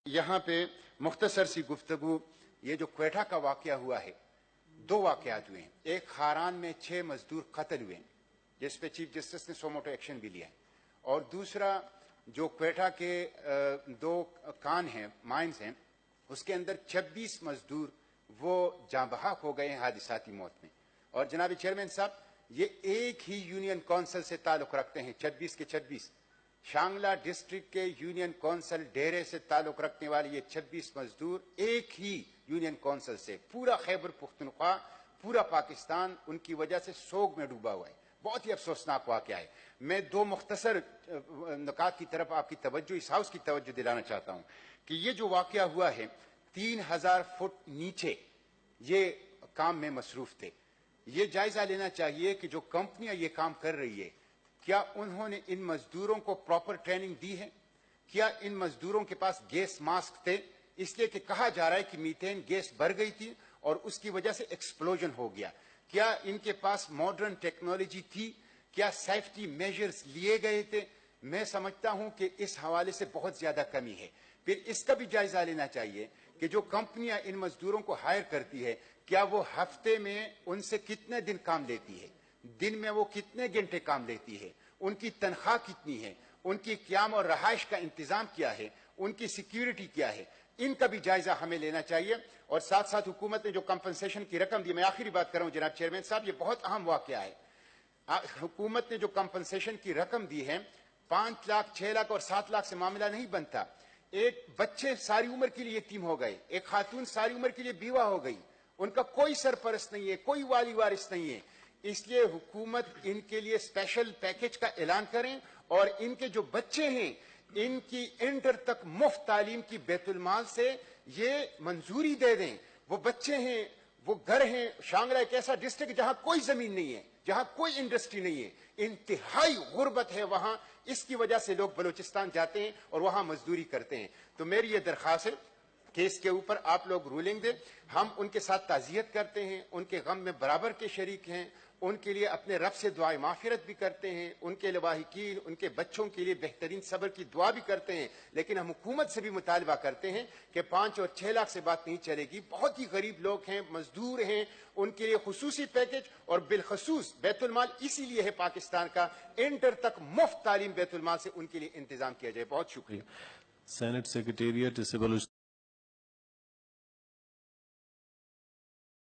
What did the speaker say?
यहाँ पे मुख्तसर सी गुफ्तगू, ये जो क्वेटा का वाकया हुआ है, दो वाकयात हुए हैं। एक खारान में 6 मजदूर कत्ल हुए जिस पे चीफ जस्टिस ने सोमोटो एक्शन भी लिया है, और दूसरा जो क्वेटा के 2 कान हैं, माइंस हैं, उसके अंदर 26 मजदूर वो जाँ बहक हो गए हैं हादिसाती मौत में। और जनाब चेयरमैन साहब, ये एक ही यूनियन काउंसिल से ताल्लुक रखते हैं, 26 के 26 शांगला डिस्ट्रिक्ट के यूनियन काउंसिल डेरे से ताल्लुक रखने वाले ये 26 मजदूर एक ही यूनियन काउंसिल से, पूरा खैबर पुख्तनख्वा, पूरा पाकिस्तान उनकी वजह से सोग में डूबा हुआ है। बहुत ही अफसोसनाक वाकया है। मैं 2 मुख्तसर नुकात की तरफ आपकी तवज्जो, इस हाउस की तवज्जो दिलाना चाहता हूं कि ये जो वाकया हुआ है, 3000 फुट नीचे ये काम में मसरूफ थे। ये जायजा लेना चाहिए कि जो कंपनियां ये काम कर रही है, क्या उन्होंने इन मजदूरों को प्रॉपर ट्रेनिंग दी है? क्या इन मजदूरों के पास गैस मास्क थे? इसलिए कि कहा जा रहा है कि मीथेन गैस भर गई थी और उसकी वजह से एक्सप्लोजन हो गया। क्या इनके पास मॉडर्न टेक्नोलॉजी थी? क्या सेफ्टी मेजर्स लिए गए थे? मैं समझता हूं कि इस हवाले से बहुत ज्यादा कमी है। फिर इसका भी जायजा लेना चाहिए कि जो कंपनियां इन मजदूरों को हायर करती है, क्या वो हफ्ते में उनसे कितने दिन काम लेती है, दिन में वो कितने घंटे काम लेती है, उनकी तनख्वाह कितनी है, उनकी क़याम और रहाइश का इंतजाम क्या है, उनकी सिक्योरिटी क्या है, इनका भी जायजा हमें लेना चाहिए। और साथ साथ हुकूमत ने जो कंपनसेशन की रकम दी, मैं आखिरी बात कर रहा हूं जनाब चेयरमैन साहब, ये बहुत अहम वाकया है। हुकूमत ने जो कंपनसेशन की रकम दी है, 5 लाख, 6 लाख और 7 लाख से मामला नहीं बनता। एक बच्चे सारी उम्र के लिए यतीम हो गए, एक खातून सारी उम्र के लिए बीवा हो गई, उनका कोई सरपरस्त नहीं है, कोई वाली वारिस नहीं है। इसलिए हुकूमत इनके लिए स्पेशल पैकेज का ऐलान करें और इनके जो बच्चे हैं, इनकी इंटर तक मुफ्त तालीम की बैतुल माल से ये मंजूरी दे दें। वो बच्चे हैं, वो घर हैं। शांगला एक ऐसा डिस्ट्रिक्ट जहां कोई जमीन नहीं है, जहां कोई इंडस्ट्री नहीं है, इंतहाई गुर्बत है वहां। इसकी वजह से लोग बलूचिस्तान जाते हैं और वहां मजदूरी करते हैं। तो मेरी ये दरख्वास्त है कि इसके ऊपर आप लोग रूलिंग दें। हम उनके साथ ताज़ियत करते हैं, उनके गम में बराबर के शरीक हैं, उनके लिए अपने रब से दुआए माफिरत भी करते हैं, उनके लवाहिकीन, उनके बच्चों के लिए बेहतरीन सब्र की दुआ भी करते हैं। लेकिन हम हुकूमत से भी मुतालबा करते हैं कि 5 और 6 लाख से बात नहीं चलेगी। बहुत ही गरीब लोग हैं, मजदूर हैं, उनके लिए खुसूसी पैकेज और बिलखसूस बैतुल माल इसीलिए है पाकिस्तान का, इंटर तक मुफ्त तालीम बैतुल माल से उनके लिए इंतजाम किया जाए। बहुत शुक्रिया। सेनेट सेक्रेटेरिएट इससे